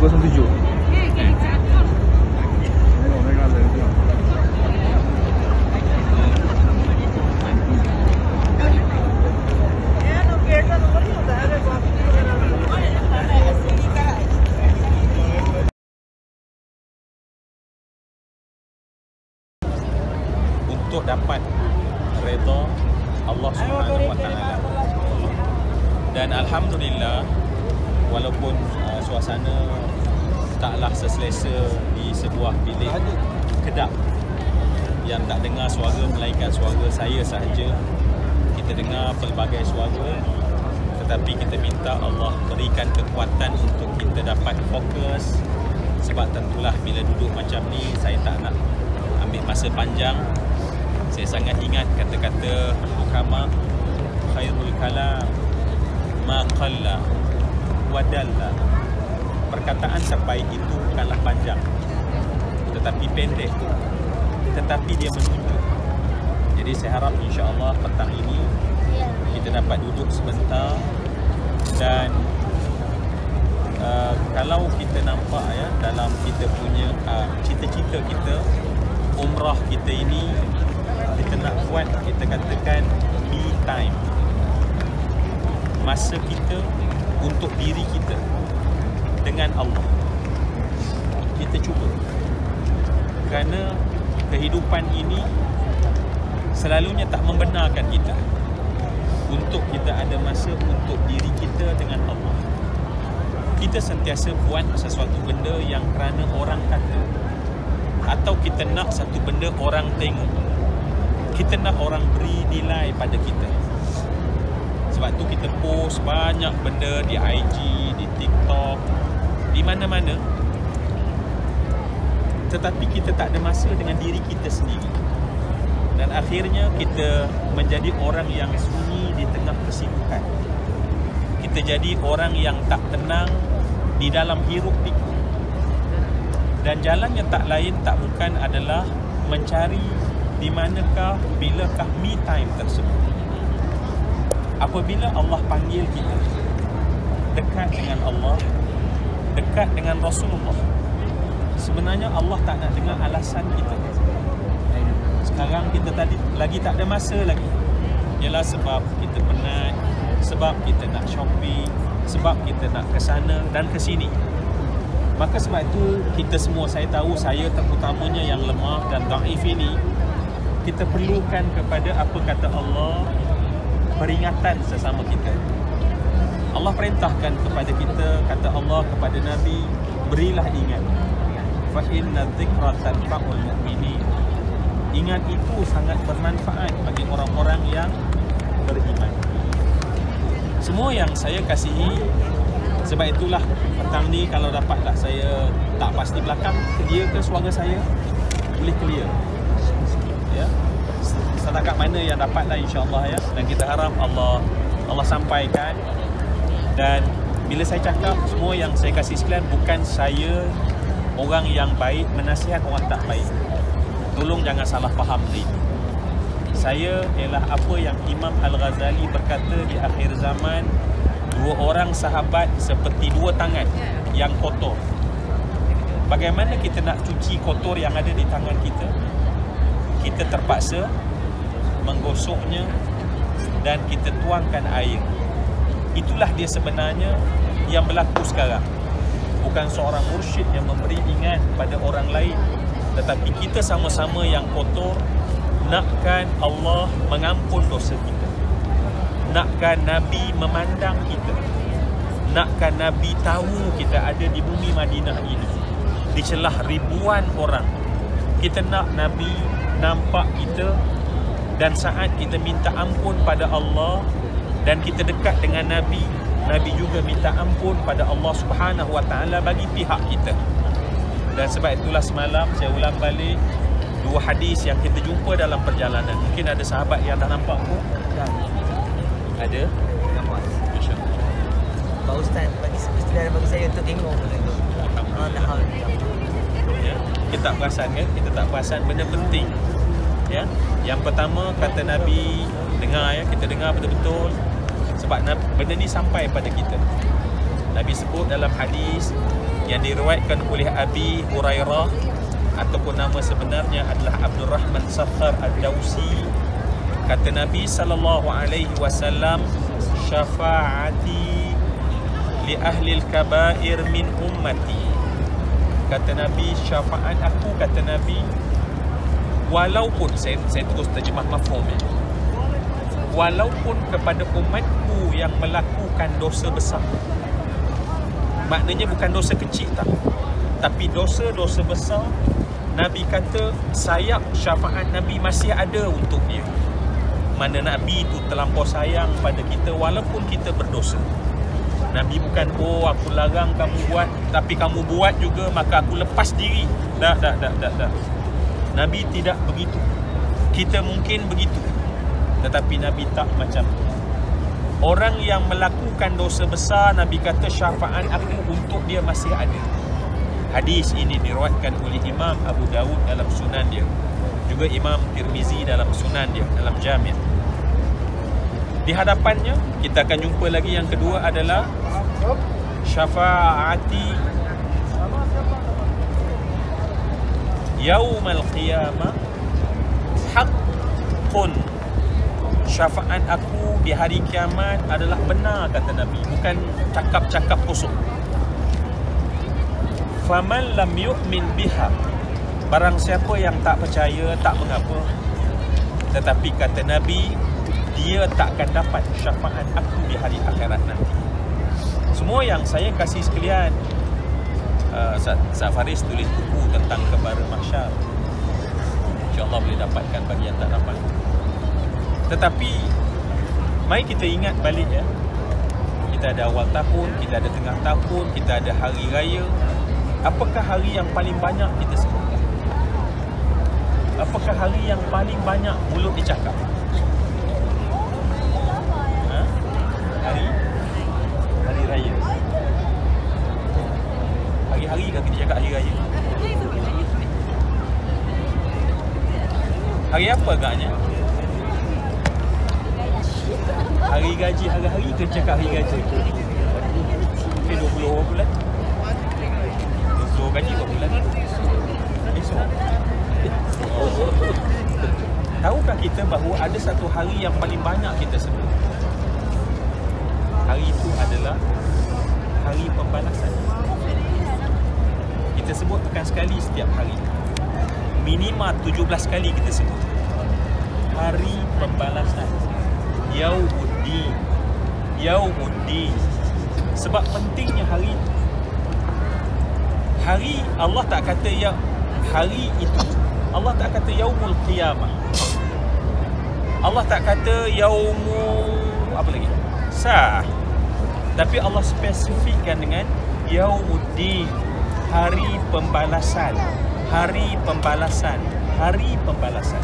207. Tengok mereka ada tengok. Untuk dapat redha Allah Subhanahu wa taala. Dan alhamdulillah, walaupun suasana taklah seselesa di sebuah bilik kedap yang tak dengar suara melainkan suara saya sahaja, kita dengar pelbagai suara, tetapi kita minta Allah berikan kekuatan untuk kita dapat fokus. Sebab tentulah bila duduk macam ni, saya tak nak ambil masa panjang. Saya sangat ingat kata-kata hukama, khairul kalam ma qalla wa dalla. Perkataan terbaik itu bukanlah panjang, tetapi pendek, tetapi dia menunjuk. Jadi saya harap insya-Allah petang ini kita dapat duduk sebentar dan kalau kita nampak ya dalam kita punya cita-cita kita, umrah kita ini kita nak buat, kita katakan me time, masa kita untuk diri kita dengan Allah. Kita cuba, kerana kehidupan ini selalunya tak membenarkan kita untuk kita ada masa untuk diri kita dengan Allah. Kita sentiasa buat sesuatu benda yang kerana orang kata, atau kita nak satu benda orang tengok, kita nak orang beri nilai pada kita. Sebab tu kita post banyak benda di IG, di TikTok, di mana-mana, tetapi kita tak ada masa dengan diri kita sendiri. Dan akhirnya kita menjadi orang yang sunyi di tengah kesibukan. Kita jadi orang yang tak tenang di dalam hiruk pikuk. Dan jalan yang tak lain tak bukan adalah mencari di manakah, bilakah me time tersebut. Apabila Allah panggil kita dekat dengan Allah, dekat dengan Rasulullah, sebenarnya Allah tak nak dengar alasan kita. Sekarang kita tadi lagi tak ada masa lagi. Ialah sebab kita penat, sebab kita nak shopping, sebab kita nak ke sana dan ke sini. Maka sebab itu kita semua, saya tahu, saya terutamanya yang lemah dan dhaif ini, kita perlukan kepada apa kata Allah, peringatan sesama kita. Allah perintahkan kepada kita, kata Allah kepada Nabi, berilah ingat. Fa inna dzikra tanfa'ul mu'minin. Ingat itu sangat bermanfaat bagi orang-orang yang beriman. Semua yang saya kasihi, sebab itulah petang ni kalau dapatlah, saya tak pasti belakang clear ke suara saya, boleh clear ya, setakat mana yang dapatlah insya-Allah ya. Dan kita harap Allah sampaikan. Dan bila saya cakap semua yang saya kasih sekalian, bukan saya orang yang baik menasihat orang tak baik. Tolong jangan salah faham ini. Saya ialah apa yang Imam Al-Ghazali berkata di akhir zaman, dua orang sahabat seperti dua tangan yang kotor. Bagaimana kita nak cuci kotor yang ada di tangan kita? Kita terpaksa menggosoknya dan kita tuangkan air. Itulah dia sebenarnya yang berlaku sekarang. Bukan seorang mursyid yang memberi ingat pada orang lain, tetapi kita sama-sama yang kotor nakkan Allah mengampun dosa kita, nakkan Nabi memandang kita, nakkan Nabi tahu kita ada di bumi Madinah ini di celah ribuan orang. Kita nak Nabi nampak kita, dan saat kita minta ampun pada Allah dan kita dekat dengan Nabi, Nabi juga minta ampun pada Allah Subhanahu wa taala bagi pihak kita. Dan sebab itulah semalam saya ulang balik dua hadis yang kita jumpa dalam perjalanan. Mungkin ada sahabat yang dah nampak pun. Ada? Nampak. Masya-Allah. Pak Ustaz bagi istilah bagi saya untuk tengok benda. Ya, kita tak perasan kan? Kita tak perasan benda penting. Ya. Yang pertama kata Nabi, dengar ya, kita dengar betul-betul sebab benda ni sampai pada kita. Nabi sebut dalam hadis, yang diriwayatkan oleh Abi Hurairah ataupun nama sebenarnya adalah Abdul Rahman Sakhar Ad-Dawsi. Kata Nabi sallallahu alaihi wasallam, syafaati li ahli al-kabair min ummati. Kata Nabi, syafaat aku, kata Nabi, walaupun saya terus terjemah mafhum ya, walaupun kepada umatku yang melakukan dosa besar. Maknanya bukan dosa kecil tak, tapi dosa-dosa besar. Nabi kata sayap syafaat Nabi masih ada untuk dia. Mana Nabi itu terlampau sayang pada kita walaupun kita berdosa. Nabi bukan, oh aku larang kamu buat, tapi kamu buat juga maka aku lepas diri. Tak. Nabi tidak begitu. Kita mungkin begitu, tetapi Nabi tak macam itu. Orang yang melakukan dosa besar, Nabi kata syafaat aku untuk dia masih ada. Hadis ini diriwayatkan oleh Imam Abu Dawud dalam sunan dia, juga Imam Tirmizi dalam sunan dia, dalam Jami'. Di hadapannya kita akan jumpa lagi yang kedua adalah syafaati yaumal qiyamah haqqun. Syafaat aku di hari kiamat adalah benar, kata Nabi, bukan cakap-cakap kosong. Faman lam yu'min biha, barang siapa yang tak percaya, tak mengapa, tetapi kata Nabi, dia tak akan dapat syafaat aku di hari akhirat nanti. Semua yang saya kasih sekalian, Ustaz Faris tulis buku tentang kebara mahsyar, InsyaAllah boleh dapatkan bagi yang tak dapat. Tetapi mari kita ingat balik ya, kita ada awal tahun, kita ada tengah tahun, kita ada hari raya. Apakah hari yang paling banyak kita sebutkan? Apakah hari yang paling banyak mulut dicakap? Hari raya. Hari-hari kan kita cakap hari raya. Hari apa agaknya? Hari gaji, hari-hari kita cakap hari gaji. 20 bulan. 20 gaji berapa bulan? Esok. Tahukah kita bahawa ada satu hari yang paling banyak kita sebut? Hari itu adalah hari pembalasan. Kita sebut bukan sekali setiap hari. Minima 17 kali kita sebut. Hari pembalasan. Yaumuddin. Yaumuddin. Sebab pentingnya hari itu. Hari Allah tak kata ya hari itu. Allah tak kata yaumul qiyamah. Allah tak kata yaumul apa lagi? Sa'ah. Tapi Allah spesifikkan dengan yaumuddin, hari pembalasan. Hari pembalasan. Hari pembalasan.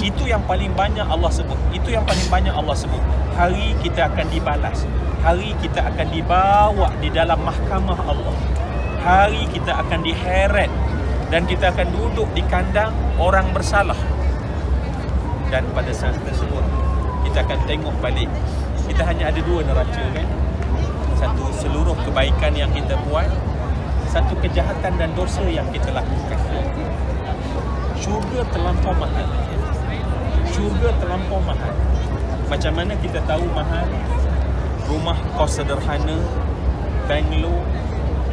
Itu yang paling banyak Allah sebut. Itu yang paling banyak Allah sebut. Hari kita akan dibalas. Hari kita akan dibawa di dalam mahkamah Allah. Hari kita akan diheret dan kita akan duduk di kandang orang bersalah. Dan pada saat tersebut kita akan tengok balik. Kita hanya ada dua neraca kan. Satu seluruh kebaikan yang kita buat, satu kejahatan dan dosa yang kita lakukan. Syurga terlampau mahal. Syurga terlampau mahal. Macam mana kita tahu mahal? Rumah kos sederhana, banglo,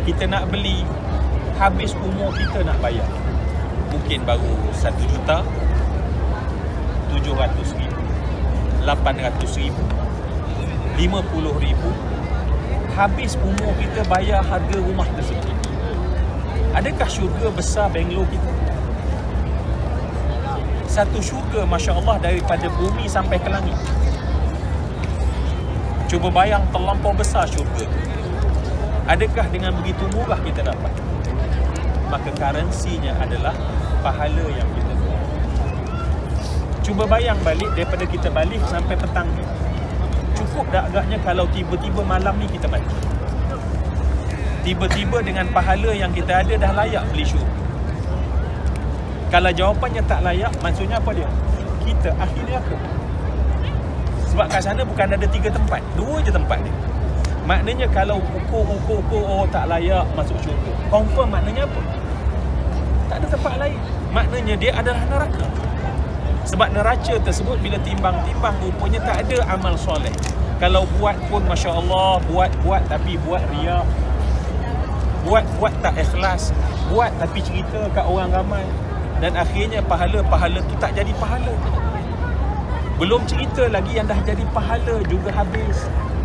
kita nak beli, habis umur kita nak bayar. Mungkin baru 1 juta, 700,000, 800,000, 50,000. Habis umur kita bayar harga rumah tersebut. Adakah syurga besar banglo kita? Satu syurga, Masya Allah, daripada bumi sampai ke langit. Cuba bayang terlampau besar syurga. Adakah dengan begitu murah kita dapat? Maka currency-nya adalah pahala yang kita buat. Cuba bayang balik daripada kita balik sampai petang ni. Cukup tak agaknya kalau tiba-tiba malam ni kita mati? Tiba-tiba dengan pahala yang kita ada dah layak beli syurga. Kalau jawapannya tak layak, maksudnya apa dia? Kita akhirnya apa? Sebab kat sana bukan ada 3 tempat, 2 je tempat ni. Maknanya kalau ukur orang tak layak masuk syurga, confirm maknanya apa? Tak ada tempat lain. Maknanya dia adalah neraka. Sebab neraca tersebut bila timbang-timbang rupanya tak ada amal soleh. Kalau buat pun Masya Allah, buat tapi buat riak, buat tak ikhlas, buat tapi cerita kat orang ramai, dan akhirnya pahala tu tak jadi pahala. Belum cerita lagi yang dah jadi pahala juga habis.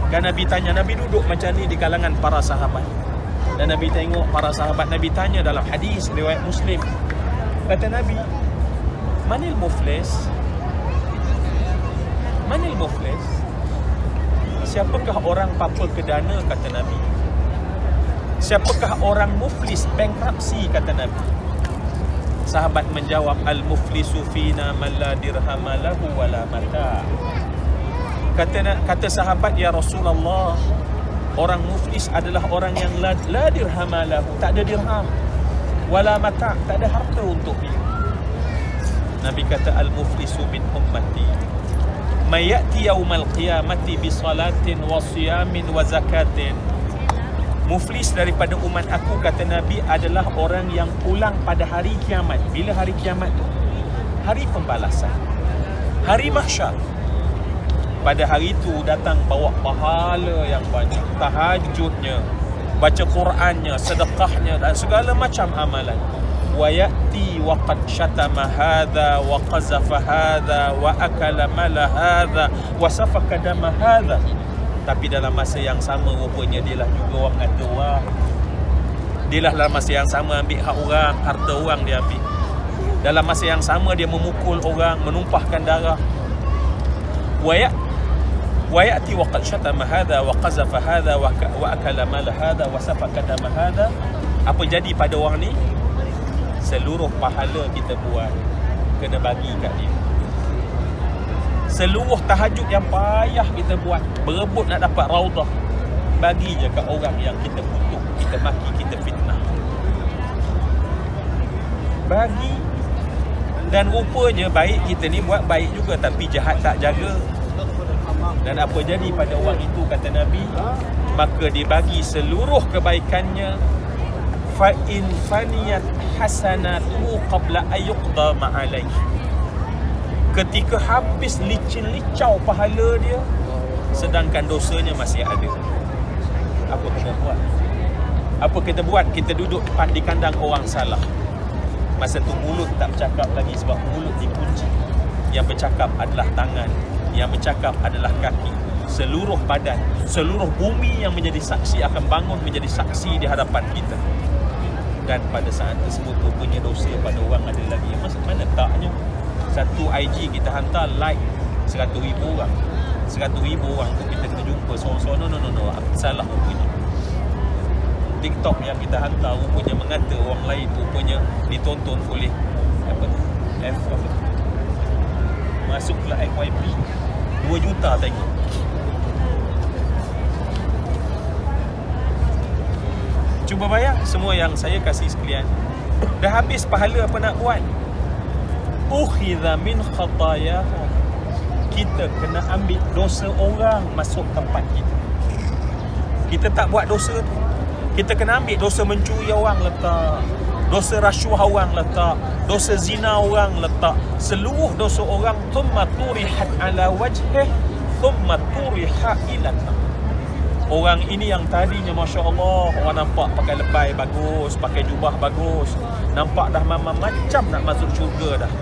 Kan Nabi tanya, Nabi duduk macam ni di kalangan para sahabat, dan Nabi tengok para sahabat, Nabi tanya dalam hadis riwayat Muslim, kata Nabi, manil muflis? Manil muflis? Siapakah orang papa kedana, kata Nabi. Siapakah orang muflis, bankruptcy, kata Nabi. Sahabat menjawab, al-muflisu fina man la dirham lahu wala mata. Kata sahabat, ya Rasulullah, orang muflis adalah orang yang la dirham lahu, tak ada dirham, wala mata, tak ada harta untuk dia. Nabi kata, al-muflisu min ummati mayati yaumal qiyamati bi salatin wa siyamin wa zakatin. Muflis daripada umat aku, kata Nabi, adalah orang yang pulang pada hari kiamat. Bila hari kiamat tu? Hari pembalasan, hari mahsyar. Pada hari itu datang bawa pahala yang banyak, tahajudnya, baca Qurannya, sedekahnya, dan segala macam amalan. Wa ya'ti wa qad syatama hadha wa qazafa hadha wa akala mala hadha wa safaka dama hadha. Tapi dalam masa yang sama rupanya dia lah juga orang kata orang. Dia lah dalam masa yang sama ambil hak orang, harta orang dia ambil. Dalam masa yang sama dia memukul orang, menumpahkan darah. Wa ya'ti wa qad syatama hadha wa qazafa hadha wa akala mala hadha wa safaka dama hadha. Apa jadi pada orang ni? Seluruh pahala kita buat kena bagi kat dia. Seluruh tahajud yang payah kita buat, berebut nak dapat raudah, bagi je kat orang yang kita kutuk, kita maki, kita fitnah. Bagi. Dan rupanya baik kita ni buat baik juga, tapi jahat tak jaga. Dan apa jadi pada orang itu, kata Nabi, maka dibagi seluruh kebaikannya. Fa in faniyat hasanatu qabla ayyuqda ma'alayhi. Ketika habis licin-licau pahala dia, sedangkan dosanya masih ada. Apa kita buat? Apa kita buat? Kita duduk depan di kandang orang salah. Masa tu mulut tak bercakap lagi, sebab mulut dikunci. Yang bercakap adalah tangan, yang bercakap adalah kaki. Seluruh badan, seluruh bumi yang menjadi saksi akan bangun menjadi saksi di hadapan kita. Dan pada saat tersebut rupanya dosa pada orang ada lagi. Maksud mana taknya? Satu IG kita hantar like 100,000 orang. 100,000 orang tu kita kena jumpa seorang-seorang. No. Salah rupanya. TikTok yang kita hantar rupanya mengata orang lain rupanya ditonton oleh apa? Masuklah FYP 2 juta tengok. Cuba bayang semua yang saya kasih sekalian. Dah habis pahala, apa nak buat? Ukhidha min khatayahum. Kita kena ambil dosa orang masuk tempat kita. Kita tak buat dosa tu. Kita kena ambil dosa mencuri orang letak, dosa rasuah orang letak, dosa zina orang letak, seluruh dosa orang. Thumma turihat ala wajhih, thumma turiha ila nar. Orang ini yang tadinya Masya Allah, orang nampak pakai lebay bagus, pakai jubah bagus, nampak dah macam nak masuk syurga dah.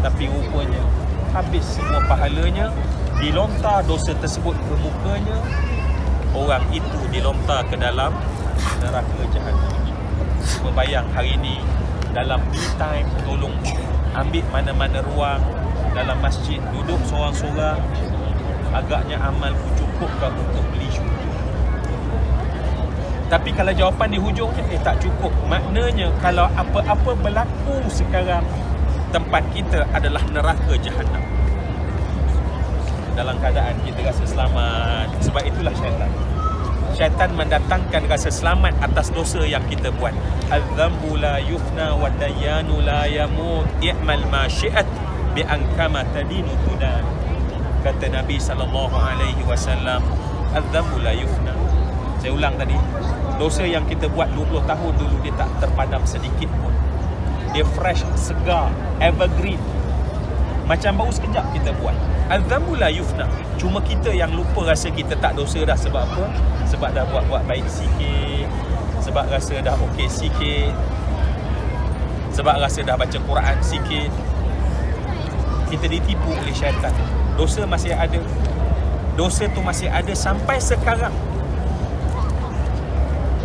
Tapi rupanya habis semua pahalanya, dilontar dosa tersebut ke mukanya. Orang itu dilontar ke dalam neraka jahanam. Berbayang hari ini dalam me time, tolong ambil mana-mana ruang dalam masjid, duduk seorang-seorang. Agaknya amalku cukupkah untuk beli syurga? Tapi kalau jawapan di hujungnya tak cukup, maknanya kalau apa-apa berlaku sekarang, tempat kita adalah neraka jahanam. Dalam keadaan kita rasa selamat. Sebab itulah syaitan. Syaitan mendatangkan rasa selamat atas dosa yang kita buat. Al-dhanbu la yufna wa dayanu la yamut, i'mal ma syi'at bi ankama tadinu tudan. Kata Nabi SAW, al-dhanbu la yufna. Saya ulang tadi, dosa yang kita buat 20 tahun dulu dia tak terpadam sedikit pun. Dia fresh, segar, evergreen. Macam baru sekejap kita buat. Al-dhambu la yufna. Cuma kita yang lupa rasa kita tak dosa dah. Sebab apa? Sebab dah buat baik sikit, sebab rasa dah okey sikit, sebab rasa dah baca Quran sikit. Kita ditipu oleh syaitan. Dosa masih ada. Dosa tu masih ada sampai sekarang.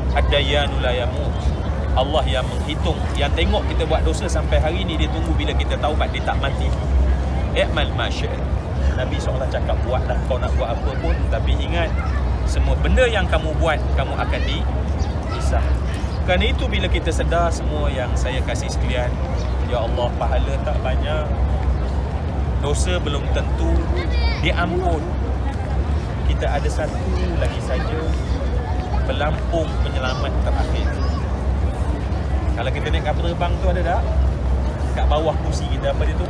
Ad-dayanu la yamut. Allah yang menghitung, yang tengok kita buat dosa sampai hari ni. Dia tunggu bila kita taubat, dia tak mati. I'mal ma syi'ta. Nabi SAW cakap, buatlah kau nak buat apa pun, tapi ingat, semua benda yang kamu buat, kamu akan dihisab. Kerana itu bila kita sedar semua yang saya kasih sekalian, ya Allah, pahala tak banyak, dosa belum tentu diampun. Kita ada satu lagi saja pelampung penyelamat terakhir. Kalau kita naik kapal terbang tu ada tak? Kat bawah kursi kita apa dia tu?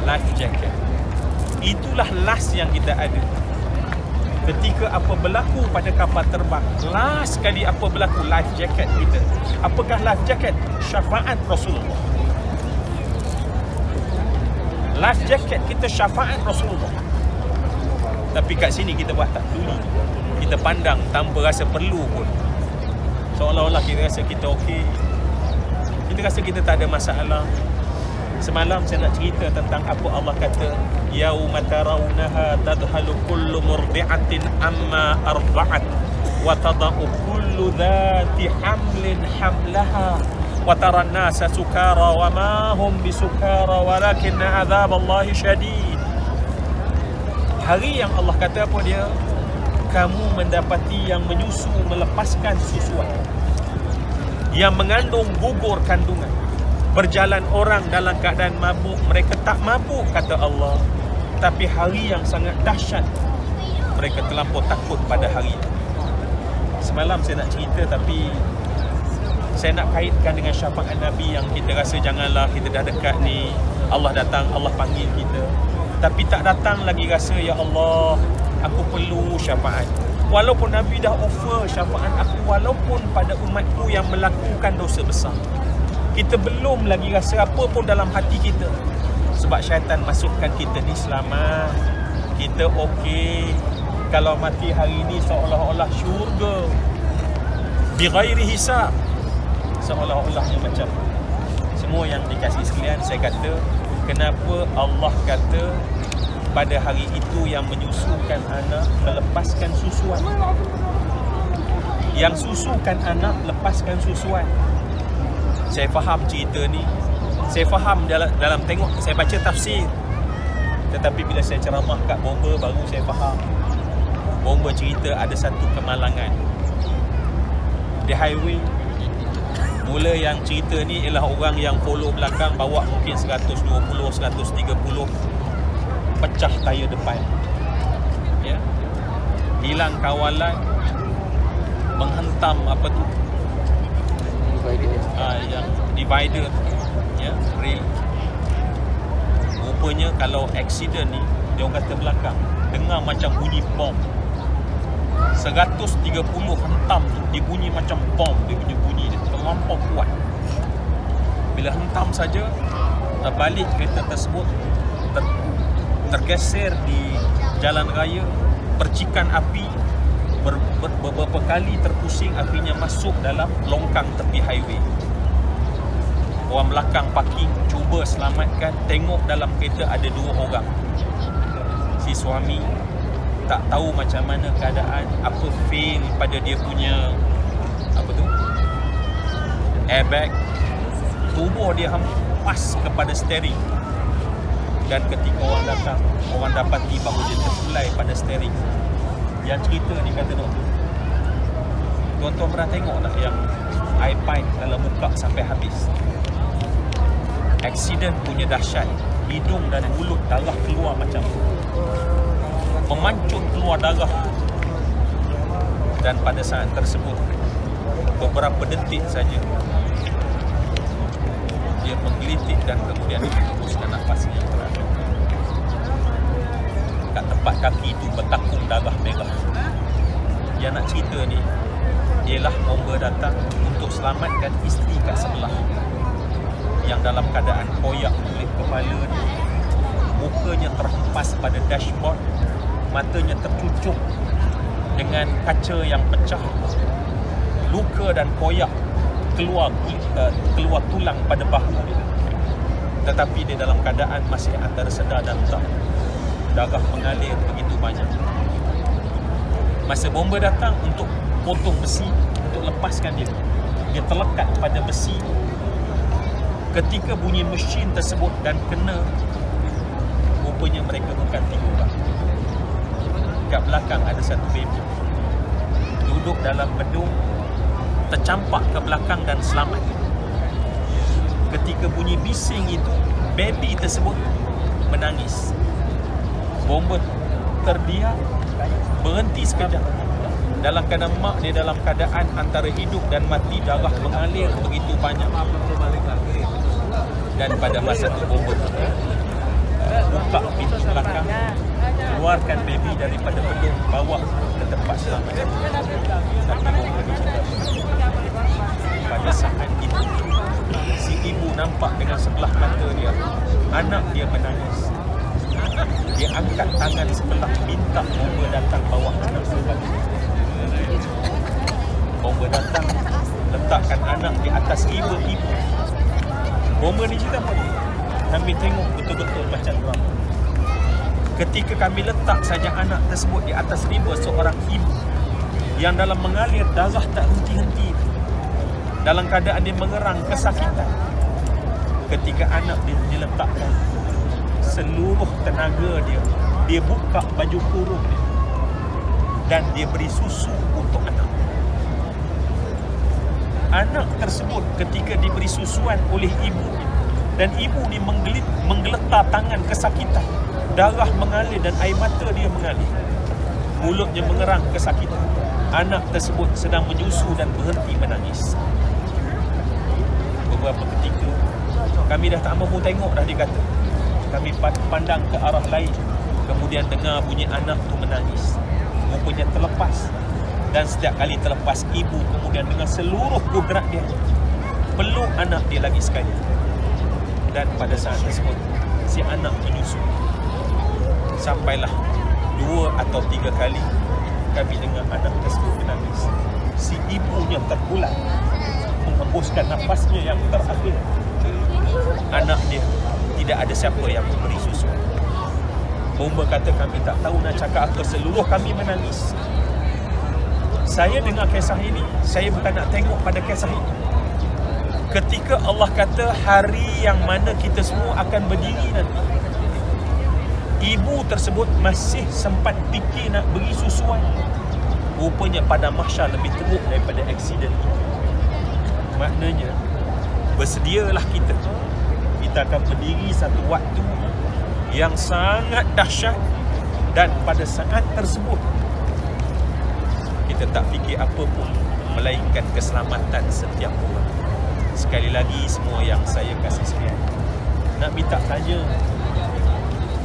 Life jacket. Itulah last yang kita ada. Ketika apa berlaku pada kapal terbang, last kali apa berlaku, life jacket kita. Apakah life jacket? Syafaat Rasulullah. Life jacket kita syafaat Rasulullah. Tapi kat sini kita buat tak peduli. Kita pandang tanpa rasa perlu pun. Seolah-olah kita rasa kita okey. Kita rasa kita tak ada masalah. Semalam saya nak cerita tentang apa Allah kata, yauma tarawunaha tadhalu kullu murdi'atin amma arda'at wa tada'u kullu dhati hamlin hamlaha wa tara an-nasa sukara wa ma hum bisukara walakin 'adzaballahi syadid. Hari yang Allah kata apa dia? Kamu mendapati yang menyusu melepaskan susuan, yang mengandung gugur kandungan. Berjalan orang dalam keadaan mabuk, mereka tak mabuk kata Allah, tapi hari yang sangat dahsyat, mereka terlampau takut pada hari. Semalam saya nak cerita, tapi saya nak kaitkan dengan syafaat Nabi yang kita rasa janganlah, kita dah dekat ni, Allah datang, Allah panggil kita, tapi tak datang lagi rasa, ya Allah, aku perlu syafaat. Walaupun Nabi dah offer syafaat aku, walaupun pada umatku yang melakukan dosa besar, kita belum lagi rasa apa pun dalam hati kita. Sebab syaitan masukkan kita ni selamat, kita okey, kalau mati hari ni seolah-olah syurga bighairi hisab, seolah-olahnya macam. Semua yang dikasih sekalian, saya kata, kenapa Allah kata pada hari itu yang menyusukan anak melepaskan susuan, yang susukan anak lepaskan susuan. Saya faham cerita ni, saya faham dalam tengok, saya baca tafsir. Tetapi bila saya ceramah kat Bomba, baru saya faham. Bomba cerita ada satu kemalangan di highway. Mula yang cerita ni ialah orang yang follow belakang, bawa mungkin 120, 130, pecah tayar depan, ya, hilang kawalan, menghentam apa tu, yang divider, ya, rail. Rupanya kalau accident ni, dia orang kata belakang dengar macam bunyi bom. 130 hentam tu, dia bunyi macam bom. Dia punya bunyi dia terlampau kuat. Bila hentam saja, terbalik kereta tersebut, tergeser di jalan raya, percikan api, beberapa kali terpusing, apinya masuk dalam longkang tepi highway. Orang belakang parking, cuba selamatkan, tengok dalam kereta ada 2 orang. Si suami tak tahu macam mana keadaan, apa fail pada dia punya apa tu, airbag, tubuh dia hempas kepada steering. Dan ketika orang datang, orang dapati bahawa dia terpulai pada steering. Yang cerita ni kata doktor, tuan-tuan pernah tengok tak yang air pipe dalam muka sampai habis? Aksiden punya dahsyat. Hidung dan mulut darah keluar macam tu, memancut keluar darah. Dan pada saat tersebut, beberapa detik saja dia menggelitik dan kemudian menghembuskan nafasnya yang terakhir kat tempat telapak kaki itu bertakung darah merah. Yang nak cerita ni ialah bomba datang untuk selamatkan isteri kat sebelah yang dalam keadaan koyak kulit kepala ni, mukanya terhempas pada dashboard, matanya tercucuk dengan kaca yang pecah, luka dan koyak, keluar tulang pada bahu dia. Tetapi dia dalam keadaan masih antara sedar dan tak. Darah mengalir begitu banyak. Masa bomba datang untuk potong besi, untuk lepaskan dia, dia terlekat pada besi. Ketika bunyi mesin tersebut dan kena, rupanya mereka bukan 3 orang. Kat belakang ada satu baby duduk dalam bedung, tercampak ke belakang dan selamat. Ketika bunyi bising itu, baby tersebut menangis. Bomba terdiam, berhenti sekejap. Dalam keadaan mak dia dalam keadaan antara hidup dan mati, darah mengalir begitu banyak. Dan pada masa itu bomba buka pintu belakang, keluarkan baby daripada bedung, bawa ke tempat selamat. Tapi bomba dicedera. Pada saat itu, si ibu nampak dengan sebelah mata dia anak dia menangis. Dia angkat tangan sebelah minta bomba datang bawa anak sebalik. Bomba datang, letakkan anak di atas ibu. Bomba ni cerita apa? Kami tengok betul-betul macam drama. Ketika kami letak saja anak tersebut di atas riba seorang ibu yang dalam mengalir darah tak henti-henti, dalam keadaan dia mengerang kesakitan. Ketika anak dia diletakkan, seluruh tenaga dia buka baju kurung dia dan dia beri susu untuk anak. Anak tersebut ketika diberi susuan oleh ibu dan ibu ni menggeletar tangan kesakitan, darah mengalir dan air mata dia mengalir, mulutnya mengerang kesakitan. Anak tersebut sedang menyusu dan berhenti menangis. Beberapa ketika kami dah tak mampu tengok dah, dia kata. Kami pandang ke arah lain, kemudian dengar bunyi anak tu menangis. Rupanya terlepas. Dan setiap kali terlepas, ibu kemudian dengan seluruh kudrat dia peluk anak dia lagi sekali. Dan pada saat tersebut, si anak menyusu. Sampailah 2 atau 3 kali kami dengar anak tersebut menangis. Si ibunya terpulang, menghembuskan nafasnya yang terakhir. Anak dia tidak ada siapa yang memberi susu. Bomba kata kami tak tahu nak cakap apa, seluruh kami menangis. Saya dengar kisah ini, saya bukan nak tengok pada kisah ini. Ketika Allah kata hari yang mana kita semua akan berdiri nanti, ibu tersebut masih sempat fikir nak beri susuan. Rupanya pada mahsyar lebih teruk daripada aksiden itu. Maknanya, bersedialah kita. Kita akan berdiri satu waktu yang sangat dahsyat, dan pada saat tersebut kita tak fikir apa pun melainkan keselamatan setiap orang. Sekali lagi semua yang saya kasih sayang, nak minta tanya,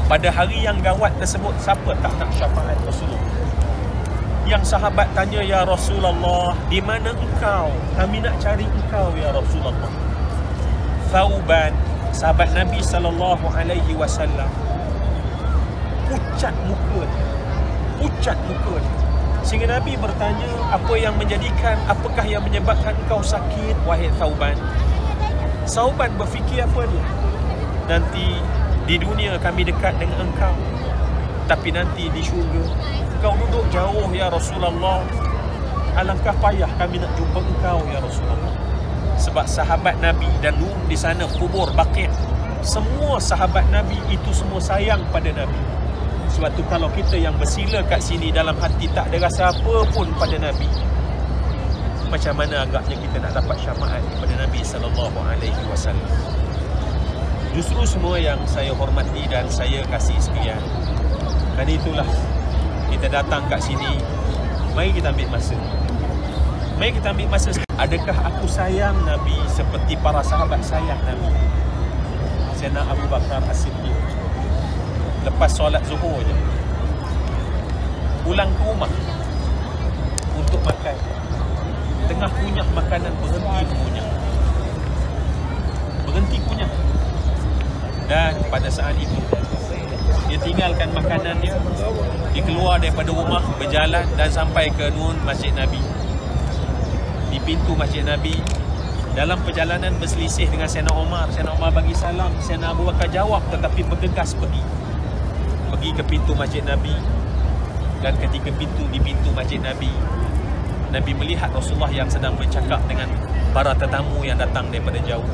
pada hari yang gawat tersebut siapa tak nak syafaat Rasulullah? Yang sahabat tanya, ya Rasulullah, di mana engkau? Kami nak cari engkau ya Rasulullah. Thauban, sahabat Nabi SAW, pucat muka dia. Sehingga Nabi bertanya, apakah yang menyebabkan engkau sakit, wahai Thauban? Thauban berfikir apa dia? Nanti di dunia kami dekat dengan engkau, tapi nanti di syurga engkau duduk jauh ya Rasulullah. Alangkah payah kami nak jumpa engkau ya Rasulullah. Sebab sahabat Nabi dan di sana kubur Baqi', semua sahabat Nabi itu semua sayang pada Nabi. Sebab tu kalau kita yang bersila kat sini dalam hati tak ada rasa apa pun pada Nabi, macam mana agaknya kita nak dapat syafaat pada Nabi SAW? Justru semua yang saya hormati dan saya kasih sekalian, dan itulah kita datang kat sini. Mari kita ambil masa. Adakah aku sayang Nabi seperti para sahabat sayang Nabi? Sayyidina Abu Bakar As-Siddiq lepas solat zuhur je, pulang ke rumah untuk makan. Tengah kunyah makanan, berhenti kunyah. Dan pada saat itu dia tinggalkan makanan dia keluar daripada rumah, berjalan dan sampai ke Masjid Nabi. Di pintu Masjid Nabi, dalam perjalanan berselisih dengan Sayyidina Umar. Sayyidina Umar bagi salam, Sayyidina Abu Bakar jawab, tetapi bergegas pergi ke pintu Masjid Nabi. Dan ketika di pintu Masjid Nabi, Nabi melihat Rasulullah yang sedang bercakap dengan para tetamu yang datang daripada jauh.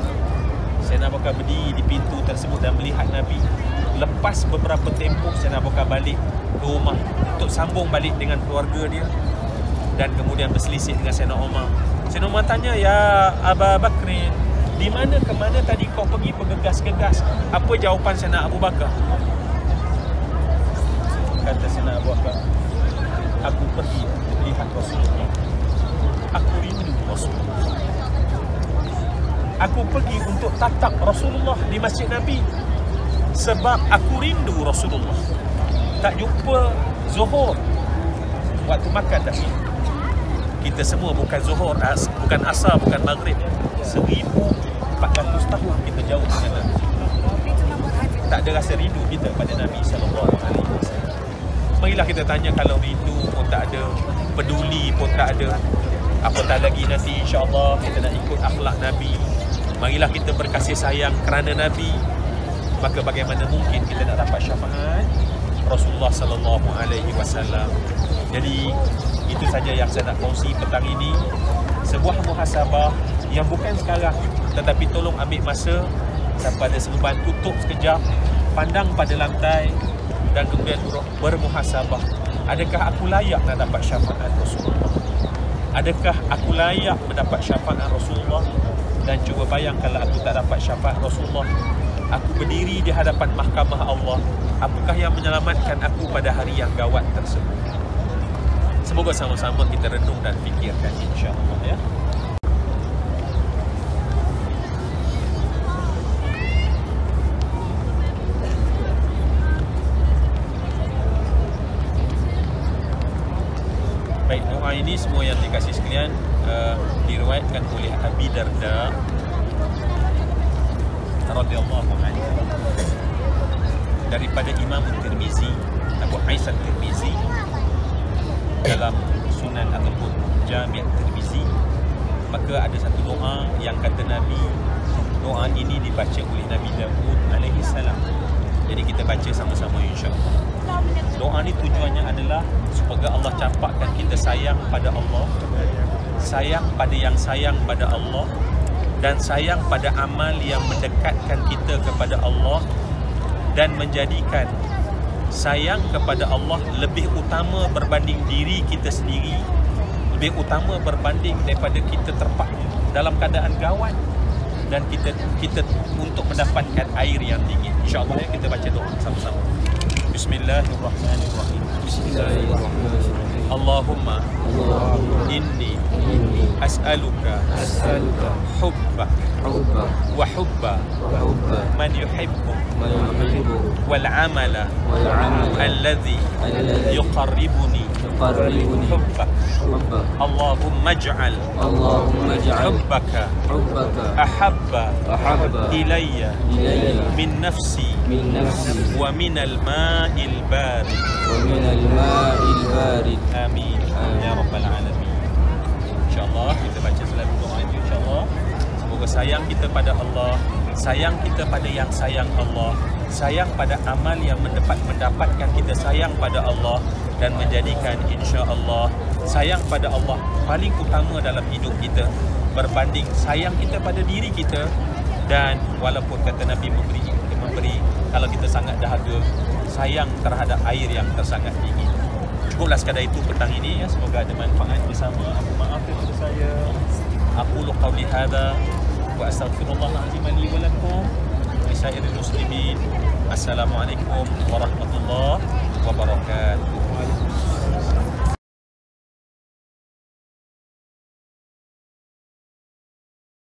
Sayyidina Abu Bakar berdiri di pintu tersebut dan melihat Nabi. Lepas beberapa tempoh, Sayyidina Abu Bakar balik ke rumah untuk sambung balik dengan keluarga dia. Dan kemudian berselisih dengan Sayyidina Umar. Sayyidina Umar tanya, "Ya Abu Bakrin, di mana ke mana tadi kau pergi bergegas-gegas?" Apa jawapan Sayyidina Abu Bakar? Kata Sayyidina Abu Bakar, "Aku pergi lihat Rasulullah. Aku rindu Rasulullah. Aku pergi untuk tatap Rasulullah di Masjid Nabi. Sebab aku rindu Rasulullah. Tak jumpa Zuhur waktu makan dah. Kita semua bukan Zuhur, bukan Asar, bukan Maghrib. 1400 tahun kita jauh dengan Nabi. Tak ada rasa rindu kita pada Nabi SAW. Marilah kita tanya, kalau rindu pun tak ada, peduli pun tak ada, apatah lagi nanti insya-Allah kita nak ikut akhlak Nabi. Marilah kita berkasih sayang kerana Nabi. Maka bagaimana mungkin kita nak dapat syafaat Rasulullah sallallahu alaihi wasallam. Jadi itu saja yang saya nak kongsi petang ini. Sebuah muhasabah yang bukan sekarang, tetapi tolong ambil masa sampai ada sebeban, tutup sekejap, pandang pada lantai dan kemudian bermuhasabah. Adakah aku layak nak dapat syafaat Rasulullah? Adakah aku layak mendapat syafaat Rasulullah? Dan cuba bayang kalau aku tak dapat syafaat Rasulullah, aku berdiri di hadapan mahkamah Allah, apakah yang menyelamatkan aku pada hari yang gawat tersebut? Semoga sama-sama kita renung dan fikirkan, insya-Allah, ya. Baik, doa ini semua yang dikasih sekalian diriwayatkan oleh Abi Darda radhiyallahu anhu daripada Imam Tirmizi, Abu Aisyah Tirmizi, dalam Sunan ataupun Jami' Tirmizi. Maka ada satu doa yang kata Nabi, doa ini dibaca oleh Nabi Daud alaihi salam. Jadi kita baca sama-sama, insya-Allah. Doa ni tujuannya adalah supaya Allah campakkan kita sayang pada Allah, sayang pada yang sayang pada Allah, dan sayang pada amal yang mendekatkan kita kepada Allah, dan menjadikan sayang kepada Allah lebih utama berbanding diri kita sendiri, lebih utama berbanding daripada kita terpaksa dalam keadaan gawat dan kita untuk mendapatkan air yang dingin. InsyaAllah kita baca doa sama-sama. Bismillahirrahmanirrahim. Bismillahirrahmanirrahim. Allahumma inni as'aluka hubbak wa hubba man yuhibbu wal amala alladhi yuqarribuni hubbak. Allahumma ij'al hubbaka ahabba ilayya min nafsi wa min al-ma'il barid. Amin ya rabbal alamin. InsyaAllah kita baca selalu doa itu, insyaAllah. Semoga sayang kita pada Allah, sayang kita pada yang sayang Allah, sayang pada amal yang mendapatkan kita sayang pada Allah, dan menjadikan insya-Allah sayang pada Allah paling utama dalam hidup kita berbanding sayang kita pada diri kita. Dan walaupun kata Nabi memberi kalau kita sangat dahaga, sayang terhadap air yang tersangat dingin. Cukuplah sekadar itu petang ini, ya. Semoga ada manfaat bersama. Aku maaf daripada saya. Aqulu qawli hadha wa astaghfirullahal-azim li wa lakum wa lisairil muslimin. Assalamualaikum warahmatullahi wabarakatuh.